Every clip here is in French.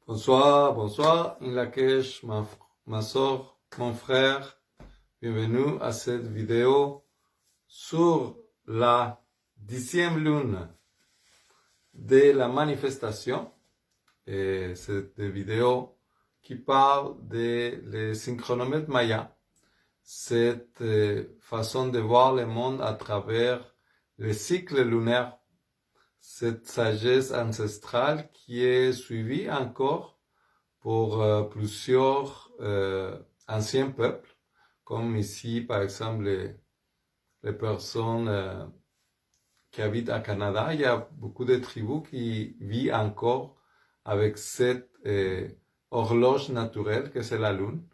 Bonsoir, bonsoir, Inlakesh, ma soeur, mon frère, bienvenue à cette vidéo sur la 10e lune de la manifestation. Et c'est une vidéo qui parle des synchronomètres Maya, cette façon de voir le monde à travers les cycles lunaires, cette sagesse ancestrale qui est suivie encore pour plusieurs anciens peuples, comme ici, par exemple, les personnes qui habitent au Canada. Il y a beaucoup de tribus qui vivent encore avec cette horloge naturelle que c'est la lune.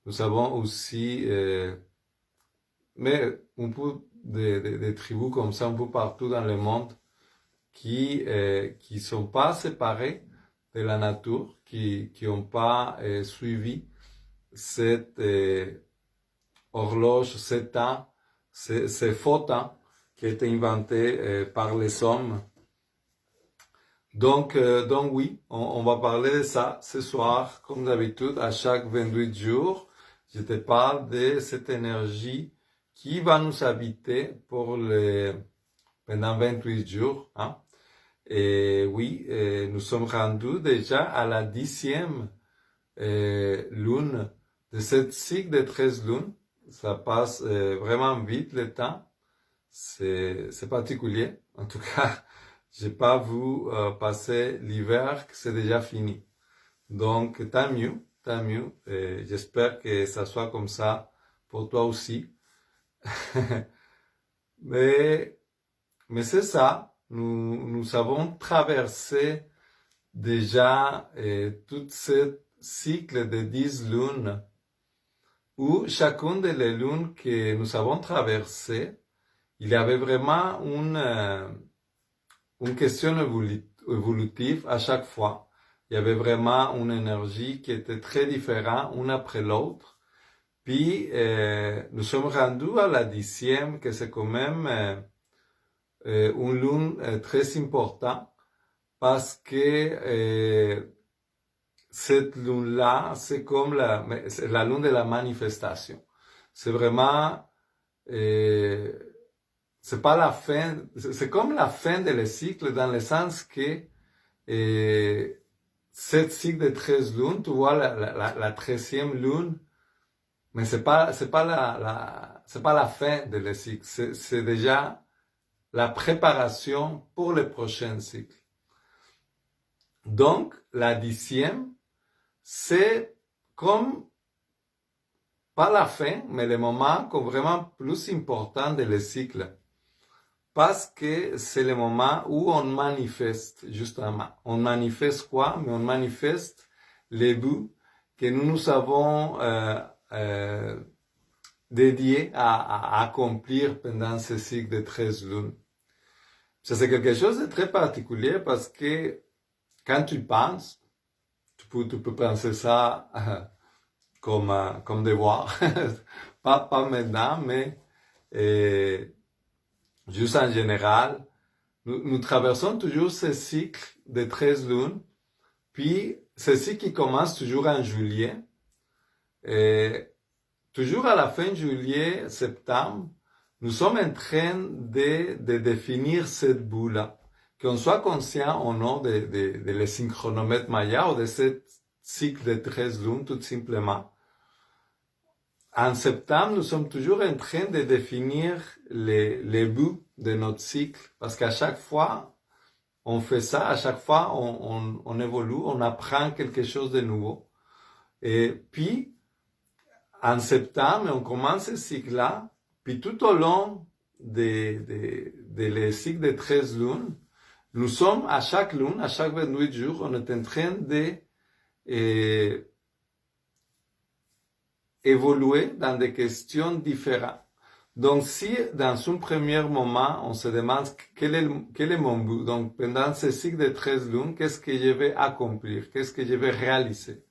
Nous avons aussi, mais un peu de tribus comme ça, un peu partout dans le monde, qui sont pas séparées de la nature, qui n'ont pas suivi cette horloge, ce temps, ce faux temps qui a été inventé par les hommes. Donc oui, on va parler de ça ce soir, comme d'habitude, à chaque 28 jours. Je te parle de cette énergie qui va nous habiter pendant 28 jours. Hein. Et oui, nous sommes rendus déjà à la 10e lune de cette cycle de 13 lunes. Ça passe vraiment vite le temps. C'est particulier. En tout cas, j'ai pas vu passer l'hiver, que c'est déjà fini. Donc, tant mieux, tant mieux. J'espère que ça soit comme ça pour toi aussi. mais c'est ça. Nous avons traversé déjà tout ce cycle de 10 lunes où chacune des lunes que nous avons traversées, il y avait vraiment une question évolutive à chaque fois. Il y avait vraiment une énergie qui était très différente une après l'autre. Puis nous sommes rendus à la 10e, que c'est quand même une lune très importante parce que cette lune-là, c'est comme la lune de la manifestation. C'est vraiment, c'est pas la fin, c'est comme la fin de le cycle dans le sens que cette cycle de 13 lunes, tu vois la 13e lune, mais c'est pas la fin de le cycle, c'est déjà la préparation pour le prochain cycle. Donc, la 10e, c'est comme, pas la fin, mais le moment comme vraiment plus important de le cycle. Parce que c'est le moment où on manifeste, justement. On manifeste quoi? Mais on manifeste les buts que nous avons dédiés à accomplir pendant ce cycle de 13 lunes. Ça, c'est quelque chose de très particulier parce que quand tu penses, tu peux penser ça comme devoir. pas maintenant, mais juste en général. Nous traversons toujours ce cycle de 13 lunes, puis ce cycle qui commence toujours en juillet. Et toujours à la fin juillet, septembre, nous sommes en train de définir cette boule-là. Qu'on soit conscient ou non de les synchronomètres Maya ou de ce cycle de 13 lunes, tout simplement. En septembre, nous sommes toujours en train de définir les buts de notre cycle, parce qu'à chaque fois, on fait ça, à chaque fois, on évolue, on apprend quelque chose de nouveau. Et puis, en septembre, on commence ce cycle-là, puis tout au long de les cycles de 13 lunes, nous sommes à chaque lune, à chaque 28 jours, on est en train de évoluer dans des questions différentes. Donc, si dans un premier moment, on se demande quel est mon but, donc pendant ce cycle de 13 lunes, qu'est-ce que je vais accomplir, qu'est-ce que je vais réaliser.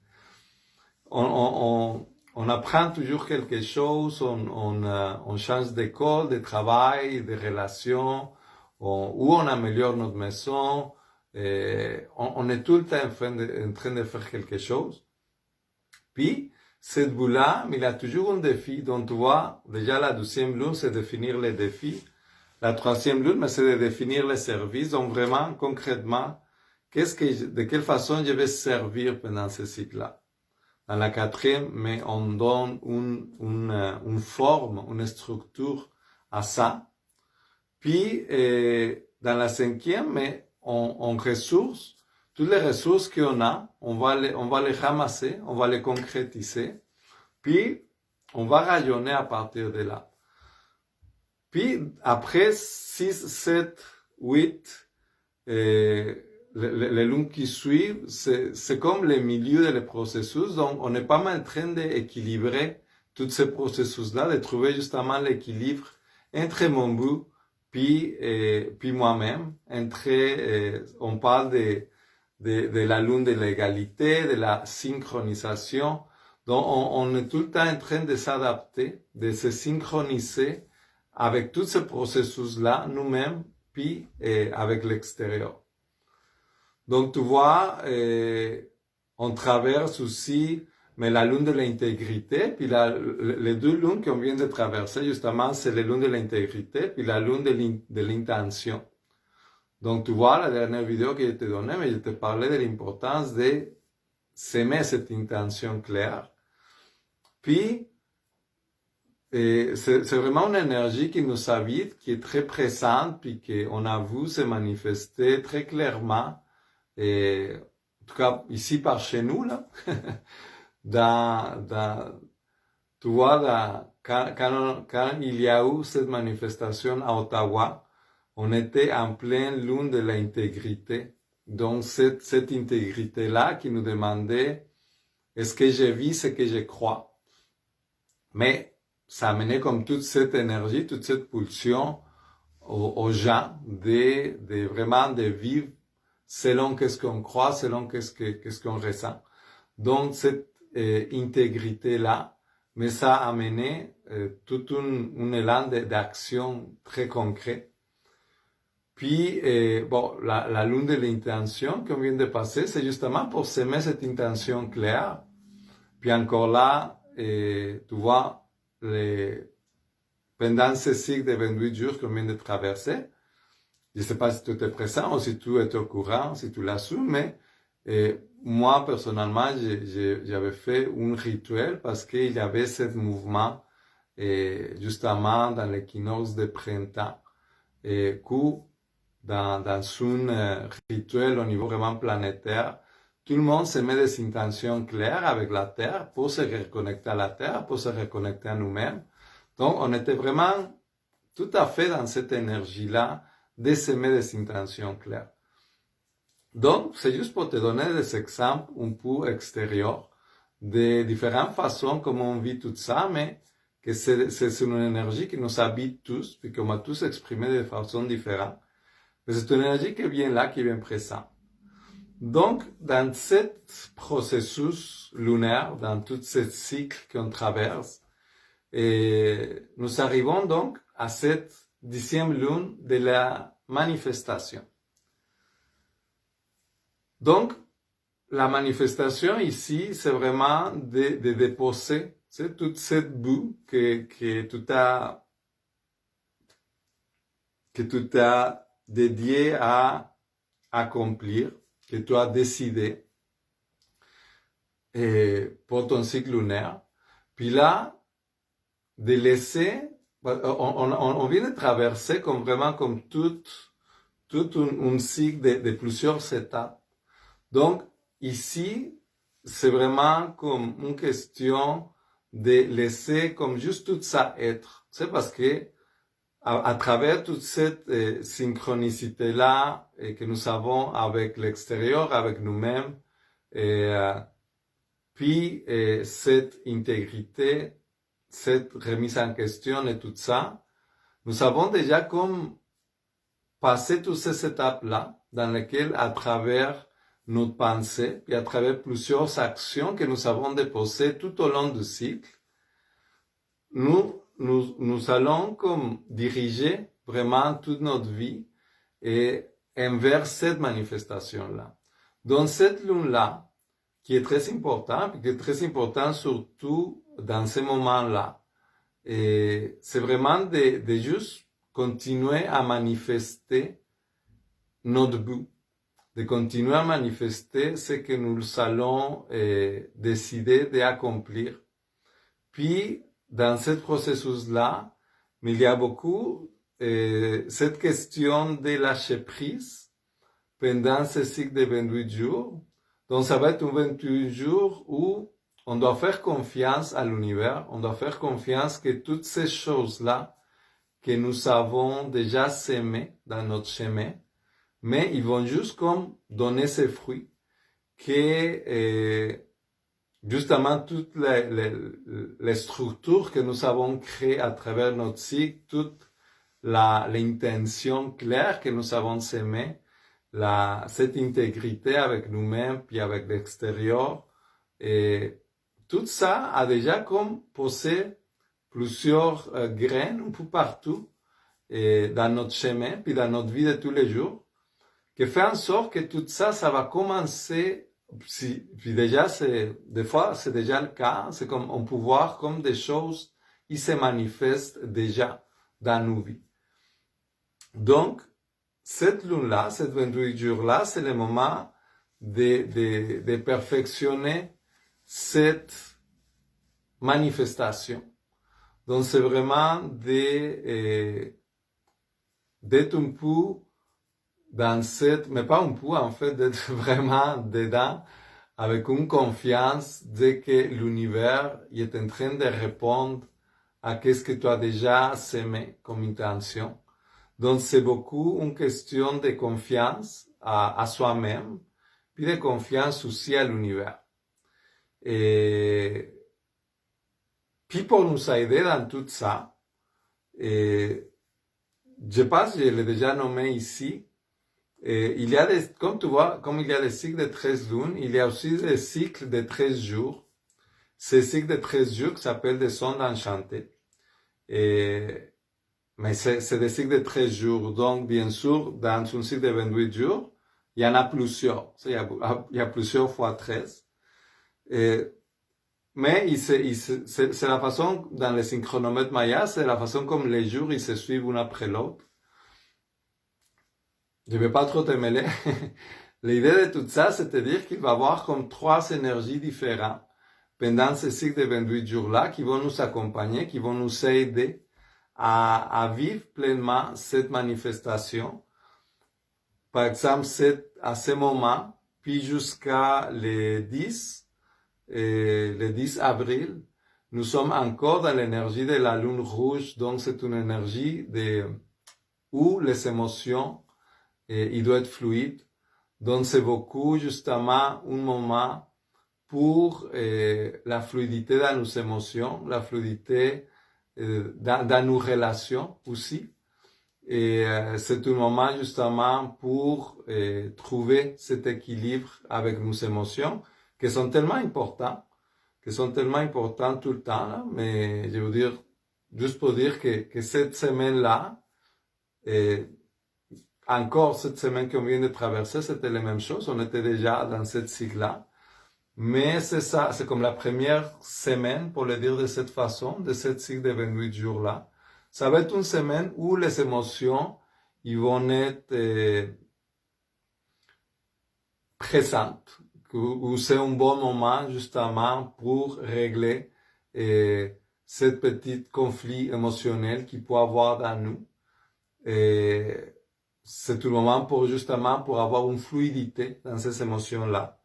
On apprend toujours quelque chose, on change d'école, de travail, de relations, ou on améliore notre maison, On est tout le temps en train de faire quelque chose. Puis, cette boule-là, il y a toujours un défi. Donc, tu vois, déjà la 12e lune, c'est définir les défis. La 3e lune, c'est de définir les services. Donc, vraiment, concrètement, de quelle façon je vais servir pendant ce cycle-là. Dans la 4e, mais on donne une forme, une structure à ça. Puis, dans la 5e, mais on ressource, toutes les ressources qu'on a, on va les ramasser, on va les concrétiser, puis on va rayonner à partir de là. Puis, après 6, 7, 8, les lunes qui suivent, c'est comme le milieu des processus, donc on est pas mal en train d'équilibrer tous ces processus-là, de trouver justement l'équilibre entre mon but puis moi-même, on parle de la lune de l'égalité, de la synchronisation, donc on est tout le temps en train de s'adapter, de se synchroniser avec tous ces processus-là, nous-mêmes, puis avec l'extérieur. Donc, tu vois, on traverse aussi, mais la lune de l'intégrité, puis les deux lunes qu'on vient de traverser, justement, c'est la lune de l'intégrité, puis la lune de l'intention. Donc, tu vois, la dernière vidéo que je t'ai donnée, mais je te parlais de l'importance de s'aimer cette intention claire. Puis, c'est vraiment une énergie qui nous habite, qui est très présente, puis qu'on a vu se manifester très clairement, et en tout cas ici par chez nous, là, tu vois, quand il y a eu cette manifestation à Ottawa, on était en pleine lune de l'intégrité. Donc, cette intégrité-là qui nous demandait, est-ce que je vis ce que je crois? Mais ça amenait comme toute cette énergie, toute cette pulsion aux gens de vraiment de vivre selon qu'est-ce qu'on croit, selon qu'est-ce qu'on ressent. Donc, cette intégrité-là, mais ça a amené tout un élan d'action très concret. Puis, bon, la lune de l'intention qu'on vient de passer, c'est justement pour s'aimer cette intention claire. Puis encore là, tu vois, pendant ce cycle de 28 jours qu'on vient de traverser, je ne sais pas si tu es présent ou si tu es au courant, si tu l'as su, mais moi, personnellement, j'avais fait un rituel parce qu'il y avait ce mouvement, justement, dans l'équinoxe de printemps, que dans un rituel au niveau vraiment planétaire, tout le monde se met des intentions claires avec la Terre pour se reconnecter à la Terre, pour se reconnecter à nous-mêmes. Donc, on était vraiment tout à fait dans cette énergie-là de s'aimer des intentions claires. Donc, c'est juste pour te donner des exemples un peu extérieurs de différentes façons comment on vit tout ça, mais que c'est une énergie qui nous habite tous, puis qu'on va tous exprimer de façon différente. Mais c'est une énergie qui vient là, qui vient présent. Donc, dans ce processus lunaire, dans tout ce cycle qu'on traverse, nous arrivons donc à cette 10e lune de la manifestation. Donc, la manifestation ici, c'est vraiment de déposer toute cette boue que tu as dédié à accomplir, que tu as décidé pour ton cycle lunaire. Puis là, de laisser, on vient de traverser comme vraiment comme tout un cycle de plusieurs étapes. Donc, ici, c'est vraiment comme une question de laisser comme juste tout ça être. C'est parce que à travers toute cette synchronicité-là que nous avons avec l'extérieur, avec nous-mêmes, puis cette intégrité, cette remise en question et tout ça, nous avons déjà comme passé toutes ces étapes-là dans lesquelles, à travers notre pensée, et à travers plusieurs actions que nous avons déposées tout au long du cycle, nous allons comme diriger vraiment toute notre vie et envers cette manifestation-là. Donc cette lune-là, qui est très important, qui est très important surtout dans ces moments-là, et c'est vraiment de juste continuer à manifester notre but, de continuer à manifester ce que nous allons décider d'accomplir. Puis, dans ce processus-là, il y a beaucoup cette question de lâcher prise pendant ce cycle de 28 jours. Donc, ça va être un 28 jours où on doit faire confiance à l'univers, on doit faire confiance que toutes ces choses-là que nous avons déjà sémées dans notre chemin, mais ils vont juste comme donner ces fruits, que justement toutes les structures que nous avons créées à travers notre cycle, toute l'intention claire que nous avons sémée, cette intégrité avec nous-mêmes puis avec l'extérieur, et tout ça a déjà comme posé plusieurs graines un peu partout dans notre chemin puis dans notre vie de tous les jours, qui fait en sorte que tout ça, ça va commencer, puis déjà, des fois, c'est déjà le cas, c'est comme on peut voir comme des choses, ils se manifestent déjà dans nos vies. Donc, cette lune-là, cette 28 jours-là, c'est le moment de perfectionner cette manifestation. Donc, c'est vraiment d'être un peu dans cette, mais pas un peu, en fait, d'être vraiment dedans, avec une confiance de que l'univers est en train de répondre à ce que tu as déjà sémé comme intention. Donc, c'est beaucoup une question de confiance à soi-même, puis de confiance aussi à l'univers. Et puis pour nous aider dans tout ça, et je pense que je l'ai déjà nommé ici, il y a comme tu vois, comme il y a des cycles de 13 lunes, il y a aussi des cycles de 13 jours. Ces cycles de 13 jours qui s'appellent des sondes enchantées. Mais c'est des cycles de 13 jours. Donc, bien sûr, dans un cycle de 28 jours, il y en a plusieurs. Il y a plusieurs fois 13. Mais c'est la façon, dans les synchronomètres mayas, c'est la façon comme les jours, ils se suivent l'un après l'autre. Je ne vais pas trop te mêler. L'idée de tout ça, c'est de dire qu'il va y avoir comme 3 énergies différentes pendant ces cycles de 28 jours-là qui vont nous accompagner, qui vont nous aider à vivre pleinement cette manifestation. Par exemple, à ce moment, puis jusqu'à le 10 avril, nous sommes encore dans l'énergie de la lune rouge, donc c'est une énergie où les émotions, il doit être fluide. Donc c'est beaucoup justement un moment pour la fluidité dans nos émotions, la fluidité dans nos relations aussi. Et c'est un moment justement pour trouver cet équilibre avec nos émotions, qui sont tellement importants tout le temps, là, mais je veux dire, juste pour dire que cette semaine-là, encore cette semaine qu'on vient de traverser, c'était la même chose, on était déjà dans cette cycle-là. Mais c'est ça, c'est comme la première semaine, pour le dire de cette façon, de cette cycle de 28 jours-là. Ça va être une semaine où les émotions, ils vont être présentes, où c'est un bon moment justement pour régler ce petit conflit émotionnel qu'il peut avoir dans nous. Et c'est un moment pour justement pour avoir une fluidité dans ces émotions-là.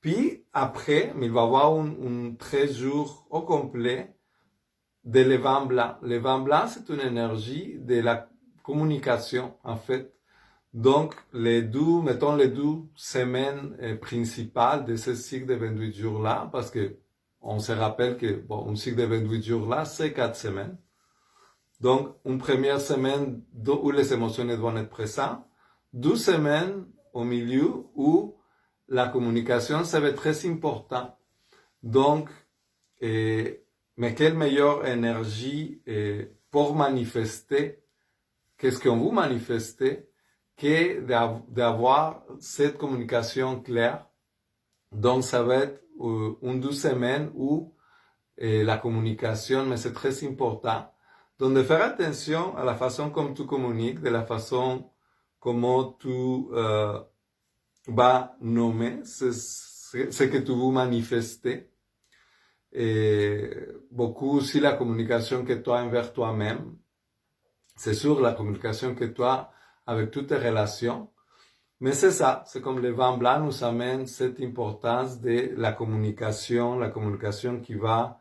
Puis après, il va y avoir un 13 jours au complet de l'élément blanc. L'élément blanc, c'est une énergie de la communication, en fait. Donc, mettons les 12 semaines principales de ce cycle de 28 jours-là, parce que on se rappelle que, bon, un cycle de 28 jours-là, c'est 4 semaines. Donc, une première semaine où les émotions vont être présentes, 12 semaines au milieu où la communication, ça va être très important. Donc, mais quelle meilleure énergie pour manifester, qu'est-ce qu'on veut manifester, que d'avoir cette communication claire. Donc, ça va être une 12 semaines où la communication, mais c'est très important. Donc, de faire attention à la façon comme tu communiques, de la façon comment tu vas nommer ce que tu veux manifester. Et beaucoup aussi la communication que tu as envers toi-même. C'est sûr la communication que tu as avec toutes tes relations. Mais c'est ça, c'est comme le vin blanc nous amène cette importance de la communication qui va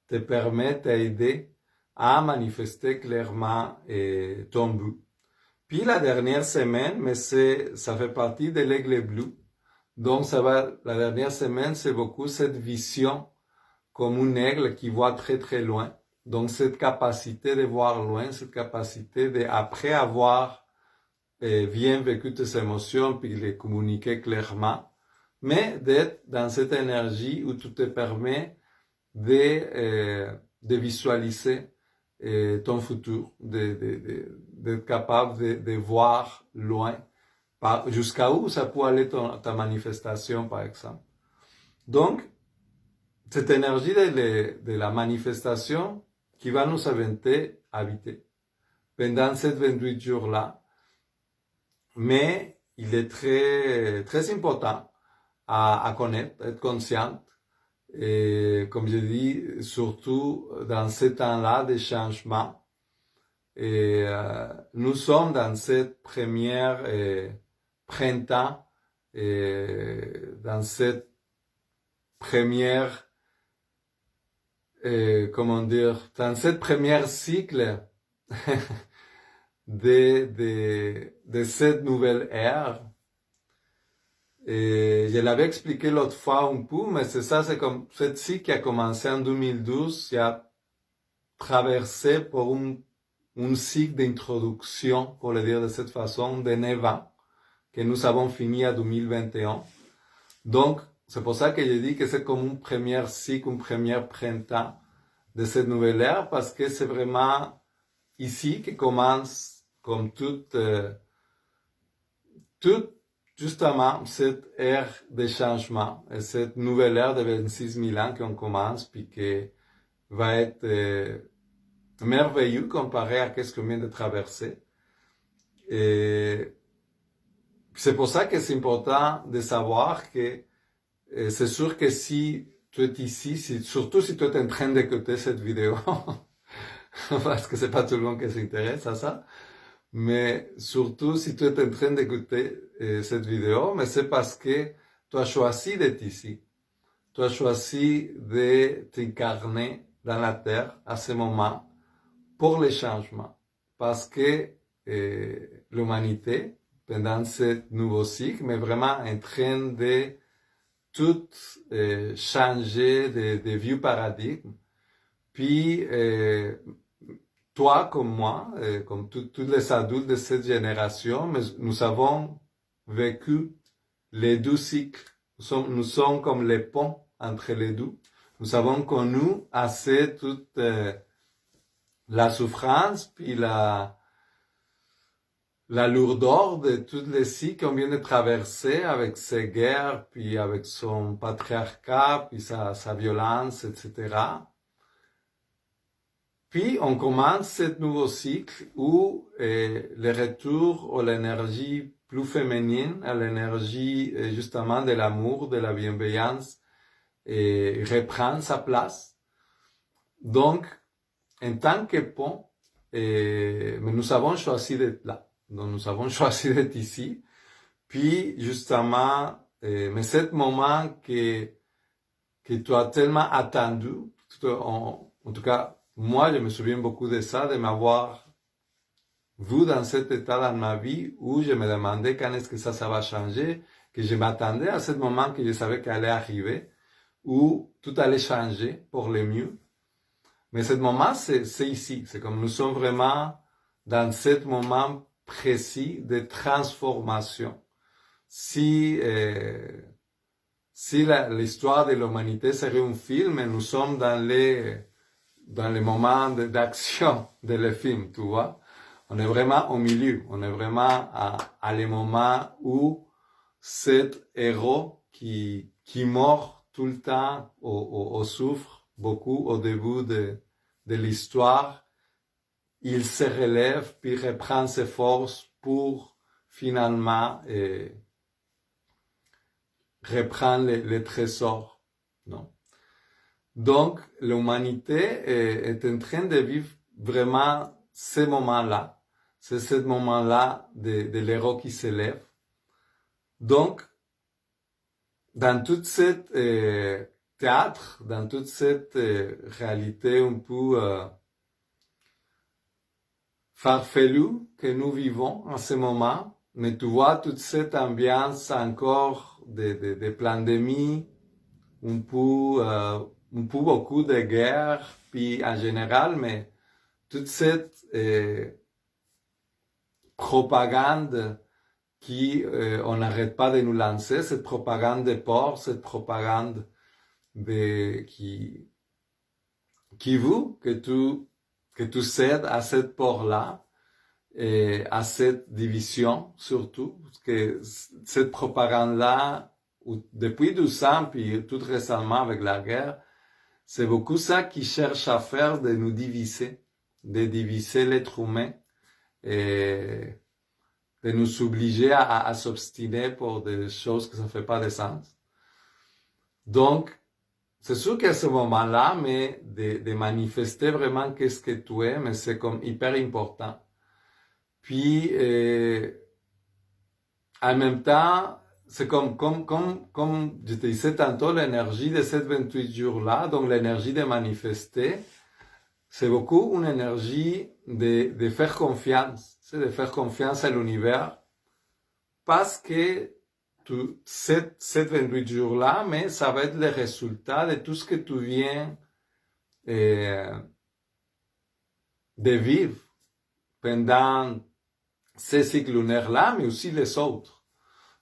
te permettre d'aider à manifester clairement ton but. Puis la dernière semaine, mais ça fait partie de l'aigle bleu. Donc la dernière semaine, c'est beaucoup cette vision comme un aigle qui voit très très loin. Donc cette capacité de voir loin, cette capacité de, après avoir bien vécu tes émotions, puis les communiquer clairement, mais d'être dans cette énergie où tu te permets de visualiser ton futur, d'être capable de voir loin, jusqu'à où ça peut aller ta manifestation, par exemple. Donc, cette énergie de la manifestation qui va nous inviter à habiter pendant ces 28 jours-là. Mais il est très, très important à connaître, à être conscient. Et comme je dis, surtout dans ces temps-là de changement. Et nous sommes dans cette première printemps, dans cette première dans cette première cycle de cette nouvelle ère. Et je l'avais expliqué l'autre fois un peu, mais c'est comme cette cycle qui a commencé en 2012, qui a traversé pour un cycle d'introduction, pour le dire de cette façon, de 9 ans, que nous avons fini en 2021. Donc, c'est pour ça que je dis que c'est comme une première cycle, une première printemps de cette nouvelle ère, parce que c'est vraiment ici que commence comme toute justement cette ère de changement, et cette nouvelle ère de 26 000 ans qu'on commence, puis qui va être merveilleux comparé à ce qu'on vient de traverser. Et c'est pour ça que c'est important de savoir que c'est sûr que si tu es ici, surtout si tu es en train d'écouter cette vidéo, parce que c'est pas tout le monde qui s'intéresse à ça, mais surtout si tu es en train d'écouter cette vidéo, mais c'est parce que tu as choisi d'être ici. Tu as choisi de t'incarner dans la terre à ce moment pour les changements. Parce que l'humanité, pendant ce nouveau cycle, mais vraiment en train de tout changer de vieux paradigme. Puis, toi comme moi, comme tous les adultes de cette génération, mais nous avons vécu les deux cycles. Nous sommes comme les ponts entre les deux. Nous avons connu assez toute la souffrance, puis la lourdeur de tous les cycles qu'on vient de traverser avec ses guerres, puis avec son patriarcat, puis sa violence, etc. Puis on commence ce nouveau cycle où le retour à l'énergie plus féminine, à l'énergie justement de l'amour, de la bienveillance, reprend sa place. Donc, en tant que pont, mais nous avons choisi d'être là. Donc nous avons choisi d'être ici. Puis justement, mais ce moment que tu as tellement attendu, en tout cas, moi, je me souviens beaucoup de ça, de m'avoir vu dans cet état dans ma vie où je me demandais quand est-ce que ça va changer, que je m'attendais à ce moment que je savais qu'elle allait arriver, où tout allait changer pour le mieux. Mais ce moment, c'est ici. C'est comme nous sommes vraiment dans ce moment précis de transformation. Si l'histoire de l'humanité serait un film, nous sommes dans les moments d'action de le film, tu vois. On est vraiment au milieu. On est vraiment à le moment où cet héros qui mord tout le temps au souffre beaucoup au début de l'histoire, il se relève puis reprend ses forces pour finalement reprendre les trésors. Non? Donc, l'humanité est en train de vivre vraiment ces moments-là. C'est ce moment-là de l'héros qui s'élève. Donc, dans toute cette théâtre, dans toute cette réalité un peu farfelue que nous vivons en ce moment, mais tu vois toute cette ambiance encore de pandémie, un peu beaucoup de guerre, puis en général, mais toute cette propagande qui on n'arrête pas de nous lancer, cette propagande de porc, cette propagande qui veut que tu cèdes à cette porc-là et à cette division surtout, parce que cette propagande-là, depuis 12 ans, puis tout récemment avec la guerre, c'est beaucoup ça qui cherche à faire, de nous diviser, de diviser l'être humain et de nous obliger à s'obstiner pour des choses que ça ne fait pas de sens. Donc, c'est sûr qu'à ce moment-là, mais de manifester vraiment qu'est-ce que tu es, mais c'est comme hyper important. Puis, en même temps, c'est comme je te disais tantôt, l'énergie de ces 28 jours-là, donc l'énergie de manifester, c'est beaucoup une énergie de faire confiance, c'est de faire confiance à l'univers, parce que ces 28 jours-là, mais ça va être le résultat de tout ce que tu viens de vivre pendant ces cycles lunaires-là, mais aussi les autres.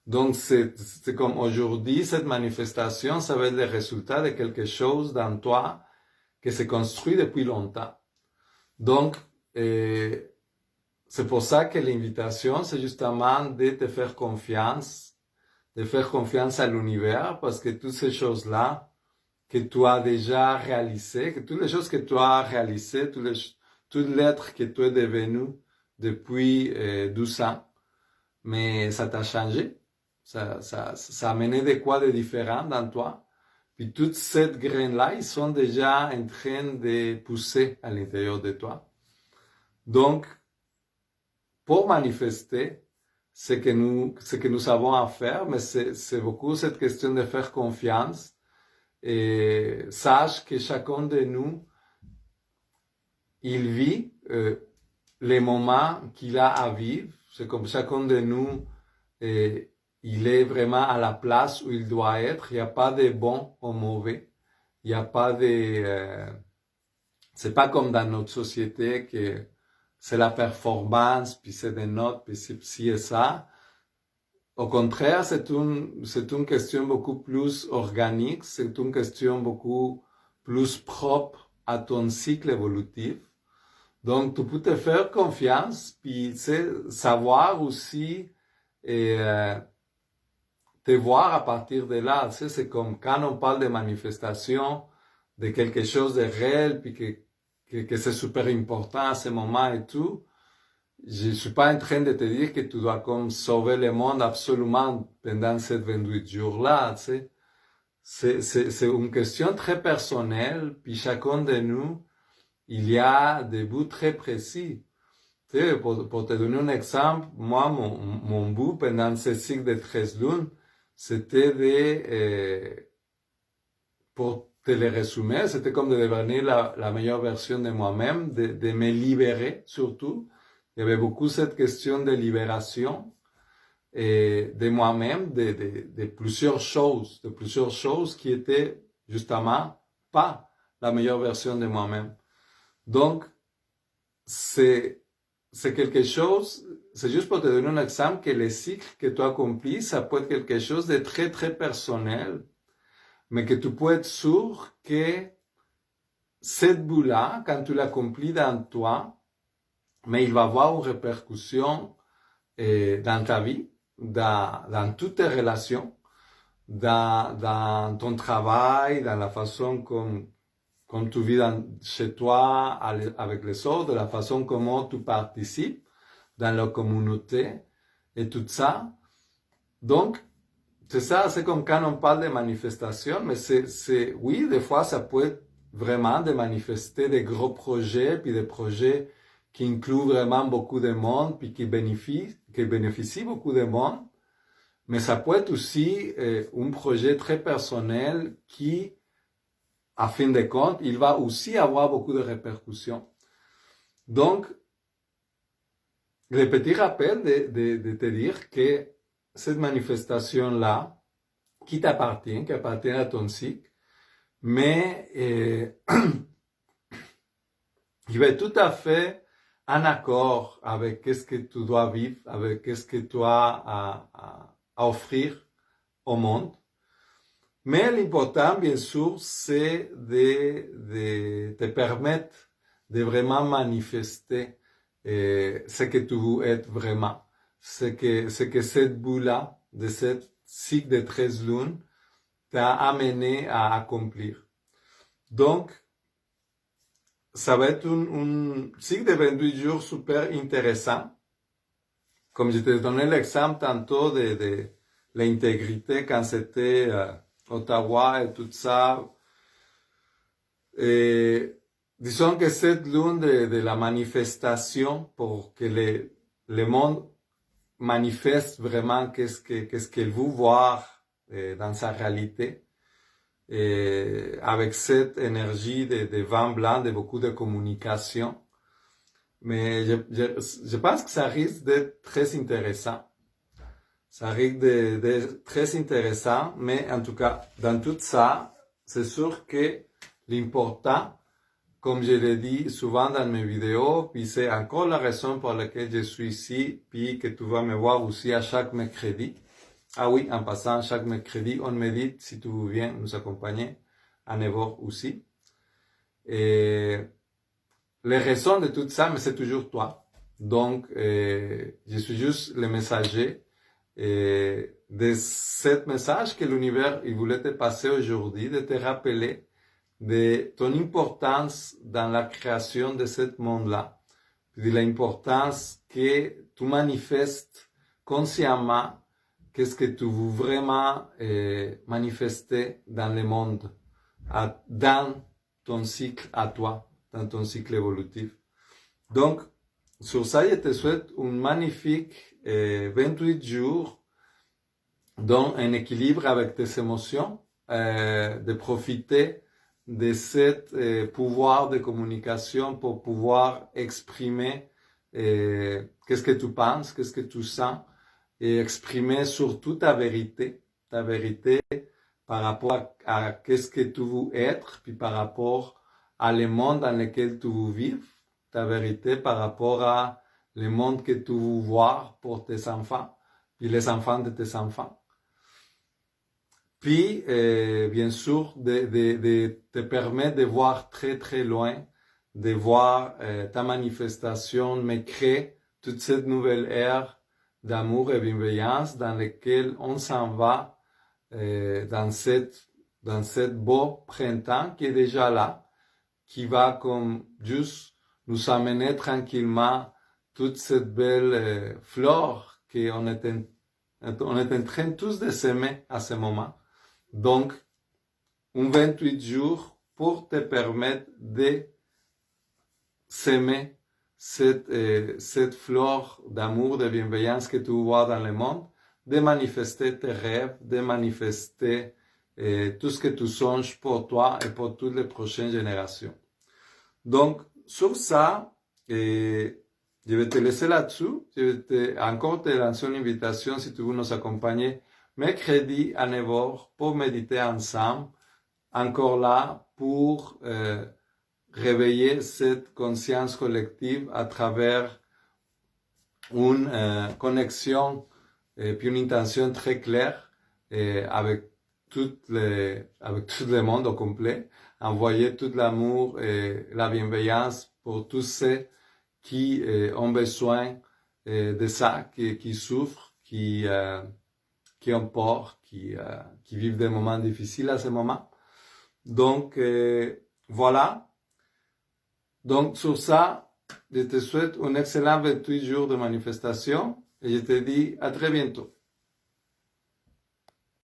Donc, c'est comme aujourd'hui, cette manifestation, ça va être le résultat de quelque chose dans toi qui se construit depuis longtemps. Donc, c'est pour ça que l'invitation, c'est justement de te faire confiance, de faire confiance à l'univers, parce que toutes ces choses-là que tu as déjà réalisées, que toutes les choses que tu as réalisées, tout l'être que tu es devenu depuis 12 ans, mais ça t'a changé, ça a amené de quoi de différent dans toi. Puis toutes ces graines-là, ils sont déjà en train de pousser à l'intérieur de toi. Donc, pour manifester ce que nous avons à faire, mais c'est beaucoup cette question de faire confiance. Et sache que chacun de nous, il vit les moments qu'il a à vivre. C'est comme chacun de nous, il est vraiment à la place où il doit être. Il n'y a pas de bon ou mauvais. Il n'y a pas de... c'est pas comme dans notre société que c'est la performance, puis c'est des notes, puis c'est ci et ça. Au contraire, c'est une question beaucoup plus organique, c'est une question beaucoup plus propre à ton cycle évolutif. Donc, tu peux te faire confiance, puis savoir aussi te voir à partir de là. C'est comme quand on parle de manifestation, de quelque chose de réel, puis que c'est super important à ce moment et tout. Je suis pas en train de te dire que tu dois comme sauver le monde absolument pendant ces 28 jours-là, tu sais. C'est une question très personnelle, puis chacun de nous, il y a des buts très précis. Tu sais, pour te donner un exemple, moi, mon but pendant ce cycle de 13 lunes, c'était pour te le résumer, c'était comme de devenir la meilleure version de moi-même, de me libérer surtout. Il y avait beaucoup cette question de libération et de moi-même, de plusieurs choses qui étaient justement pas la meilleure version de moi-même. Donc, c'est quelque chose, c'est juste pour te donner un exemple que les cycles que tu accomplis, ça peut être quelque chose de très, très personnel, mais que tu peux être sûr que cette bout-là, quand tu l'accomplis dans toi, mais il va avoir une répercussion dans ta vie, dans toutes tes relations, dans ton travail, dans la façon comme tu vis chez toi, avec les autres, de la façon comment tu participes dans la communauté et tout ça. Donc, c'est ça, c'est comme quand on parle de manifestation, mais oui, des fois, ça peut être vraiment de manifester des gros projets, puis des projets qui incluent vraiment beaucoup de monde, puis qui bénéficient beaucoup de monde. Mais ça peut être aussi un projet très personnel qui, à fin de compte, il va aussi avoir beaucoup de répercussions. Donc, le petit rappel de te dire que cette manifestation-là, qui t'appartient, qui appartient à ton cycle, mais il va être tout à fait en accord avec ce que tu dois vivre, avec ce que tu as à offrir au monde. Mais l'important, bien sûr, c'est de te permettre de vraiment manifester ce que tu veux être vraiment. Ce que cette boule-là, de cette cycle de 13 lunes, t'a amené à accomplir. Donc, ça va être un cycle de 28 jours super intéressant. Comme je te donnais l'exemple tantôt de l'intégrité quand c'était Ottawa et tout ça. Et disons que cette lune de la manifestation pour que le monde manifeste vraiment qu'est-ce qu'elle veut voir dans sa réalité. Et avec cette énergie de vent blanc, de beaucoup de communication. Mais je pense que ça risque d'être très intéressant. Ça risque d'être très intéressant, mais en tout cas, dans tout ça, c'est sûr que l'important, comme je l'ai dit souvent dans mes vidéos, puis c'est encore la raison pour laquelle je suis ici, puis que tu vas me voir aussi à chaque mercredi. Ah oui, en passant, chaque mercredi, on médite si tu viens nous accompagner à Nevor aussi. Et les raisons de tout ça, mais c'est toujours toi. Donc, je suis juste le messager de ce message que l'univers il voulait te passer aujourd'hui, de te rappeler de ton importance dans la création de ce monde-là, de l'importance que tu manifestes consciemment qu'est-ce que tu veux vraiment manifester dans le monde, dans ton cycle à toi, dans ton cycle évolutif. Donc, sur ça, je te souhaite un magnifique 28 jours dans un équilibre avec tes émotions, de profiter de ce pouvoir de communication pour pouvoir exprimer qu'est-ce que tu penses, qu'est-ce que tu sens, et exprimer surtout ta vérité par rapport à qu'est-ce que tu veux être, puis par rapport à le monde dans lequel tu veux vivre, ta vérité par rapport à le monde que tu veux voir pour tes enfants, puis les enfants de tes enfants. Puis, bien sûr, de te permettre de voir très très loin, de voir ta manifestation, mais créer toute cette nouvelle ère d'amour et bienveillance dans laquelle on s'en va dans cette beau printemps qui est déjà là, qui va comme juste nous amener tranquillement toute cette belle flore qu'on est en train tous de s'aimer à ce moment. Donc, un 28 jours pour te permettre de s'aimer cette flore d'amour, de bienveillance que tu vois dans le monde, de manifester tes rêves, de manifester tout ce que tu songes pour toi et pour toutes les prochaines générations. Donc, sur ça, je vais te laisser là-dessus. Je vais encore te lancer une invitation si tu veux nous accompagner mercredi à 9h pour méditer ensemble. Encore là pour réveiller cette conscience collective à travers une connexion et puis une intention très claire avec tout le monde au complet. Envoyer tout l'amour et la bienveillance pour tous ceux qui ont besoin de ça, qui souffrent, qui ont peur, qui vivent des moments difficiles à ce moment. Donc, voilà. Donc, sur ça, je te souhaite un excellent 28 jours de manifestation et je te dis à très bientôt.